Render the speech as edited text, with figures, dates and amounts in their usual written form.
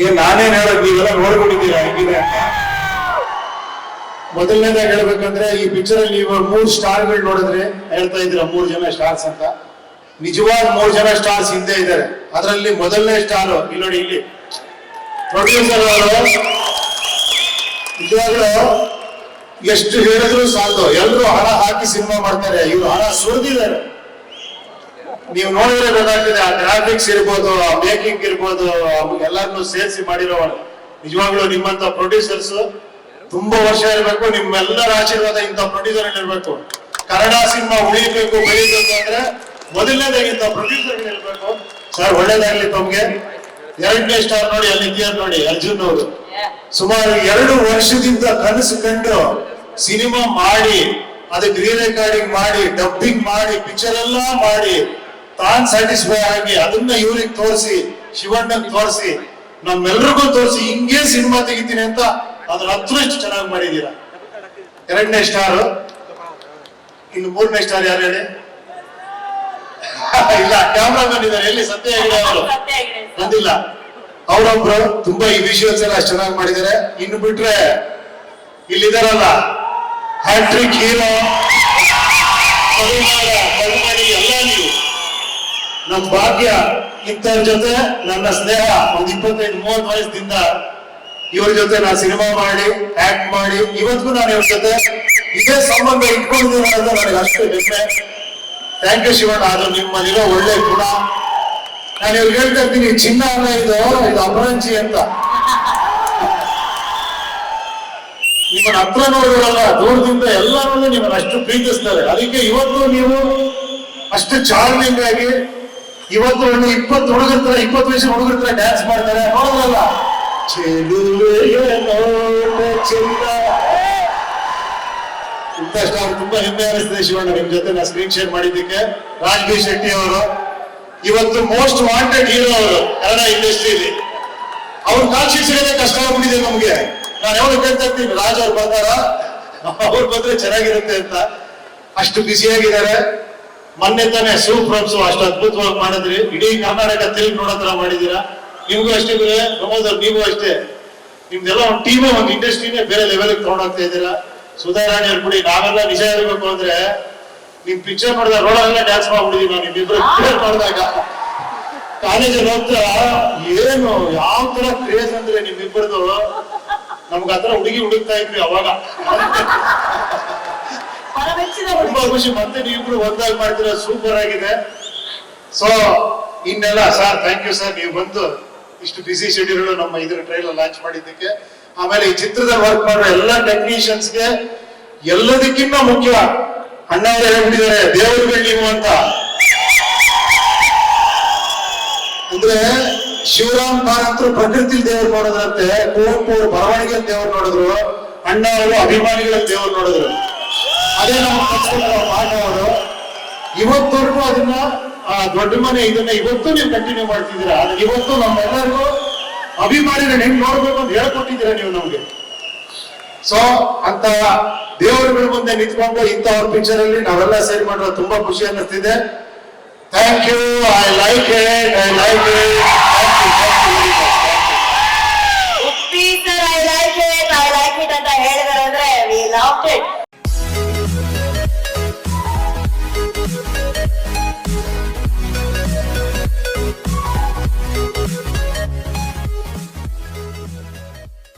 ಏನ್ ನಾನೇನ್ ಹೇಳೋದು, ನೀವೆಲ್ಲ ನೋಡ್ಕೊಂಡಿದ್ದೀರಾ ಹೆಂಗಿದೆ ಅಂತ. ಮೊದಲನೇದಾಗಿ ಹೇಳ್ಬೇಕಂದ್ರೆ ಈ ಪಿಕ್ಚರ್ ಅಲ್ಲಿ ನೀವು 3 ಸ್ಟಾರ್ಗಳು ನೋಡಿದ್ರೆ ಹೇಳ್ತಾ ಇದ್ದೀರಾ 3 ಜನ ಸ್ಟಾರ್ಸ್ ಅಂತ. ನಿಜವಾದ 3 ಜನ ಸ್ಟಾರ್ಸ್ ಹಿಂದೆ ಇದ್ದಾರೆ. ಅದರಲ್ಲಿ ಮೊದಲನೇ ಸ್ಟಾರ್ ಇಲ್ಲಿ ನೋಡಿ, ಇಲ್ಲಿ ಪ್ರೊಡ್ಯೂಸರ್ ಅವರು ನಿಜವಾಗ್ಲೂ ಎಷ್ಟು ಹೇಳಿದ್ರು ಸಾಲದು. ಎಲ್ಲರೂ ಹಣ ಹಾಕಿ ಸಿನಿಮಾ ಮಾಡ್ತಾರೆ, ಇವ್ರು ಹಣ ಸುರಿದಿದ್ದಾರೆ. ನೀವು ನೋಡಿದ್ರೆ ಗೊತ್ತಾಗ್ತದೆ. ಆ ಗ್ರಾಫಿಕ್ಸ್ ಇರ್ಬೋದು, ಆ ಮೇಕಿಂಗ್ ಇರ್ಬೋದು, ಎಲ್ಲರನ್ನು ಸೇರಿಸಿ ಮಾಡಿರೋ ನಿಜವಾಗ್ಲೂ ನಿಮ್ಮಂತ ಪ್ರೊಡ್ಯೂಸರ್ಸ್ ತುಂಬಾ ವರ್ಷ ಇರಬೇಕು. ನಿಮ್ಮೆಲ್ಲರ ಆಶೀರ್ವಾದ ಇಂಥ ಪ್ರೊಡ್ಯೂಸರ್ ಇರಬೇಕು. ಕನ್ನಡ ಸಿನಿಮಾ ಉಳಿಬೇಕು, ಬೆಳೀಬೇಕು ಅಂದ್ರೆ ಮೊದಲನೇದಾಗಿ ಇಂಥ ಪ್ರೊಡ್ಯೂಸರ್ ಇರಬೇಕು. ಸರ್ ಒಳ್ಳೇದಾಗ್ಲಿ ತಮ್ಗೆ. 2ನೇ ಸ್ಟಾರ್ ನೋಡಿ, ಅಲ್ಲಿ ಇದೆಯಾ ನೋಡಿ, ಅರ್ಜುನ್ ಅವರು ಸುಮಾರು 2 ವರ್ಷದಿಂದ ಕನಸು ಕಂಡು ಸಿನಿಮಾ ಮಾಡಿ, ಅದಕ್ಕೆ ರೀ ರೆಕಾರ್ಡಿಂಗ್ ಮಾಡಿ, ಡಬ್ಬಿಂಗ್ ಮಾಡಿ, ಪಿಕ್ಚರ್ ಎಲ್ಲ ಮಾಡಿ, ತಾನ್ ಸ್ಯಾಟಿಸ್ಫೈ ಆಗಿ ಅದನ್ನ ಇವ್ರಿಗೆ ತೋರಿಸಿ, ಶಿವಣ್ಣನ್ ತೋರಿಸಿ, ನಮ್ಮೆಲ್ರಿಗೂ ತೋರಿಸಿ ಹಿಂಗೆ ಸಿನಿಮಾ ತೆಗಿತೀನಿ ಅಂತ ಅದ್ರ ಹತ್ರ ಎಷ್ಟು ಚೆನ್ನಾಗಿ ಮಾಡಿದೀರ. 2ನೇ ಸ್ಟಾರ್. ಇನ್ನು 3ನೇ ಸ್ಟಾರ್ ಯಾರು ಹೇಳಿ? ಇಲ್ಲ, ಕ್ಯಾಮ್ರಾಮನ್ ಇದ್ದಾರೆ. ಎಲ್ಲಿ? ಸತ್ಯ ಹೆಗಡೆ ಅವರು ಬಂದಿಲ್ಲ. ಅವರೊಬ್ರು ತುಂಬಾ ಈ ವಿಷುವಲ್ಸ್ ಎಲ್ಲ ಅಷ್ಟು ಚೆನ್ನಾಗಿ ಮಾಡಿದ್ದಾರೆ. ಇನ್ನು ಬಿಟ್ರೆ ಇಲ್ಲಿದಾರಲ್ಲ ಹ್ಯಾಟ್ರಿಕ್ ಹೀರೋ ಎಲ್ಲ ನೀವು. ನಮ್ ಭಾಗ್ಯ ಇಂಥವ್ರ ಜೊತೆ ನನ್ನ ಸ್ನೇಹ ಒಂದು 25-30 ವಯಸ್ಸಿಂದ ಇವ್ರ ಜೊತೆ ನಾನು ಸಿನಿಮಾ ಮಾಡಿ, ಆಕ್ಟ್ ಮಾಡಿ, ಇವತ್ತಿಗೂ ನಾನು ಇವ್ರ ಜೊತೆ ಇದೇ ಸಂಬಂಧ ಇಟ್ಕೊಂಡಿದ್ದೀನಿ ಅಂತ ನನಗೆ ಅಷ್ಟು ಹೆಮ್ಮೆ. Thank you Shivanna. ಅದು ನಿಮ್ಮಲ್ಲಿರೋ ಒಳ್ಳೆ ಗುಣ. ನಾನು ಇವ್ರಿಗೆ ಹೇಳ್ತಾ ಇರ್ತೀನಿ, ಚಿನ್ನ ಅಲ್ಲ ಇದು ಅಪರಂಜಿ ಅಂತ. ನಿಮ್ಮನ್ನ ಹತ್ರ ನೋಡಿದ್ರಲ್ಲ, ದೂರದಿಂದ ಎಲ್ಲರಲ್ಲೂ ನಿಮ್ಮನ್ನ ಅಷ್ಟು ಪ್ರೀತಿಸ್ತಾರೆ. ಅದಕ್ಕೆ ಇವತ್ತು ನೀವು ಅಷ್ಟು ಚಾರ್ಮಿಂಗ್ ಆಗಿ ಇವತ್ತು 20 ಹುಡುಗರ ತರ, 20 ವಯಸ್ಸಿನ ಹುಡುಗರ ತರ ಡ್ಯಾನ್ಸ್ ಮಾಡ್ತಾರೆ. ನೋಡಿದ್ರಲ್ಲ, ಇಂಥ ಸ್ಟಾರ್ ತುಂಬಾ ಹೆಮ್ಮೆ ಅನಿಸ್ತದೆ ಶಿವಣ್ಣ. ನಿಮ್ ಜೊತೆ ನಾನು ಸ್ಕ್ರೀನ್ ಶೇರ್ ಮಾಡಿದ್ದಕ್ಕೆ. ರಾಜ್ಬಿ ಶೆಟ್ಟಿ ಅವರು ಇವತ್ತು ಮೋಸ್ಟ್ ವಾಂಟೆಡ್ ಹೀರೋ ಅವರು ಕನ್ನಡ ಇಂಡಸ್ಟ್ರಿಯಲ್ಲಿ. ಅವ್ರ ಕಾಲ್ಶೀಟ್ ಸಿಗೋದೇ ಕಷ್ಟ ಆಗ್ಬಿಟ್ಟಿದೆ ನಮ್ಗೆ. ನಾನು ಯಾವಾಗ ಕೇಳ್ತಾ ಇರ್ತೀನಿ, ರಾಜ್ ಅವ್ರು ಬಂದಾರ, ಅವ್ರು ಬಂದ್ರೆ ಚೆನ್ನಾಗಿರುತ್ತೆ ಅಂತ. ಅಷ್ಟು ಬ್ಯುಸಿಯಾಗಿದ್ದಾರೆ. ಮೊನ್ನೆ ತಾನೇ ಸೂಪ್ರಮ್ಸು ಅಷ್ಟು ಅದ್ಭುತವಾಗಿ ಮಾಡಿದ್ರಿ. ಇಡೀ ಕರ್ನಾಟಕ ತಿರುಗಿ ನೋಡೋ ತರ ಮಾಡಿದೀರಾ. ನಿಮ್ಗೂ ಅಷ್ಟೇ ಪ್ರಮೋದ್ ಅವ್ರು, ನೀವು ಅಷ್ಟೇ. ನಿಮ್ದೆಲ್ಲ ಒಂದು ಟೀಮೇ, ಒಂದು ಇಂಡಸ್ಟ್ರಿನೇ ಬೇರೆ ಲೆವೆಲ್ ತಗೊಂಡೋಗ್ತಾ ಇದ್ದೀರಾ. ಸುಧಾರಾಣಿ ಅವ್ರು ಬಿಡಿ, ನಾವೆಲ್ಲ ನಿಜ ಇರಬೇಕು ಅಂದ್ರೆ ನಿಮ್ ಪಿಕ್ಚರ್ ನೋಡಿದಾಗ ರೋಡಲ್ಲೆಲ್ಲ ಡ್ಯಾನ್ಸ್ ಮಾಡ್ಬಿಟ್ಟಿದೀವಿ ನಾವು. ನಿಮ್ಮಿಬ್ರು ಮಾಡಿದಾಗ ಕಾಲೇಜಲ್ಲಿ ಹೋಗ್ತಾ ಏನು ಯಾವ ತರ ಕ್ರೇಜ್ ಅಂದ್ರೆ ನಿಮ್ಮಿಬ್ಬರದು. ನಮ್ಗೆ ಆತರ ಹುಡುಗಿ ಹುಡುಕ್ತಾ ಇದ್ವಿ ಅವಾಗ. ತುಂಬಾ ಖುಷಿ. ಮತ್ತೆ ನೀವಿಬ್ರು ಒಂದಾಗಿ ಮಾಡ್ತೀರಾ, ಸೂಪರ್ ಆಗಿದೆ. ಸೊ ಇನ್ನೆಲ್ಲ ಸರ್, ಥ್ಯಾಂಕ್ ಯು ಸರ್, ನೀವು ಬಂದು ಇಷ್ಟು ಬಿಸಿ ಶೆಡ್ಯೂಲ್ ನಮ್ಮ ಇದ್ರ ಟ್ರೈಲರ್ ಲಾಂಚ್ ಮಾಡಿದ್ದಕ್ಕೆ. ಆಮೇಲೆ ಈ ಚಿತ್ರದಲ್ಲಿ ವರ್ಕ್ ಮಾಡೋ ಎಲ್ಲ ಟೆಕ್ನಿಷಿಯನ್ಸ್ಗೆ ಎಲ್ಲದಕ್ಕಿಂತ ಮುಖ್ಯ ಅಣ್ಣ ಅವರೇ ಹೇಳ್ಬಿಟ್ಟಿದ್ದಾರೆ, ದೇವರುಗಳು ನೀವು ಅಂತ. ಅಂದ್ರೆ ಶಿವರಾಮ್ ಕಾರಂತರು ಪ್ರಕೃತಿ ದೇವರು ನೋಡಿದ್ರಂತೆ, ಕುವೆಂಪು ಅವರು ಬರವಣಿಗೆ ದೇವರು ನೋಡಿದ್ರು, ಅಣ್ಣ ಅವರು ಅಭಿಮಾನಿಗಳ ದೇವರು ನೋಡಿದ್ರು. ಅದೇ ನಮ್ಮ ಪಾಠ ಅವರು. ಇವತ್ತವರೆಗೂ ಅದನ್ನ ದೊಡ್ಡ ಮನೆ ಇದನ್ನ ಇವತ್ತು ನೀವು ಕಂಟಿನ್ಯೂ ಮಾಡ್ತಿದ್ದೀರಾ. ಇವತ್ತು ನಮ್ಮೆಲ್ಲರಿಗೂ ಅಭಿಮಾನಿಗಳನ್ನ ಹೆಂಗ್ ನೋಡ್ಬೇಕು ಅಂತ ಹೇಳ್ಕೊಟ್ಟಿದ್ದೀರಾ ನೀವು ನಮ್ಗೆ. ಸೊ ಅಂತ ದೇವರುಗಳ ಮುಂದೆ ನಿಂತ್ಕೊಂಡು ಇಂಥವ್ರ ಪಿಕ್ಚರ್ ಅಲ್ಲಿ ನಾವೆಲ್ಲ ಸೇರಿ ಮಾಡಿರೋ ತುಂಬಾ ಖುಷಿ ಅನ್ನಿಸ್ತಿದೆ. Thank you. I like it, I like it. Uppi sir, I like it, I like it ಅಂತ ಹೇಳಿದಾರೆ ಅಂದ್ರೆ ವಿ ಲವ್ಡ್ ಇಟ್.